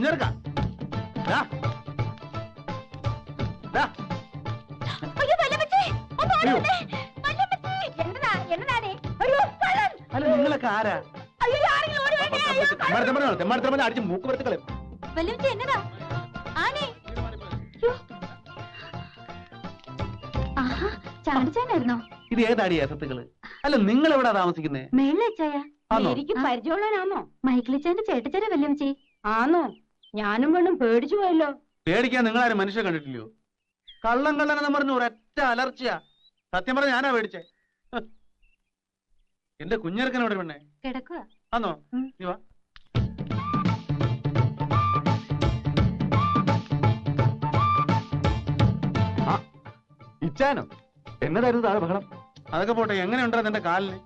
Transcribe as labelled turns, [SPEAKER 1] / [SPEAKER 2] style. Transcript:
[SPEAKER 1] കുഞ്ഞർക്ക അല്ല നിങ്ങളൊക്കെ ആരാ തെമ്മാടത്തമ്മ അടിച്ച് മൂക്ക് വരത്തുകളെ
[SPEAKER 2] ചാടിച്ചാനായിരുന്നോ?
[SPEAKER 1] ഇത് ഏതാടിയാ സത്തുക്കള്? അല്ല നിങ്ങൾ എവിടാ താമസിക്കുന്നേ?
[SPEAKER 2] പരിചയമുള്ളവനാണോ? മൈക്കിളിച്ചാന്റെ ചേട്ടച്ചാര വല്യമ്മച്ചി ആണോ? ഞാനും പെണ്ണും പേടിച്ചു പോയല്ലോ.
[SPEAKER 1] പേടിക്കാൻ നിങ്ങളാരും മനുഷ്യ കണ്ടിട്ടില്ലയോ? കള്ളം കള്ളനെന്ന് പറഞ്ഞു ഒരൊറ്റ അലർച്ചയാ. സത്യം പറഞ്ഞ ഞാനാ പേടിച്ചേ. എന്റെ കുഞ്ഞിറക്കനോട് പെണ്ണെ
[SPEAKER 2] കിടക്കുക
[SPEAKER 1] ആന്നോ? നീ വാ.
[SPEAKER 3] ഇച്ചാനോ എന്നതായിരുന്നു താഴെ ബഹളം?
[SPEAKER 1] അതൊക്കെ പോട്ടെ, എങ്ങനെയുണ്ടോ എന്റെ കാലിന്?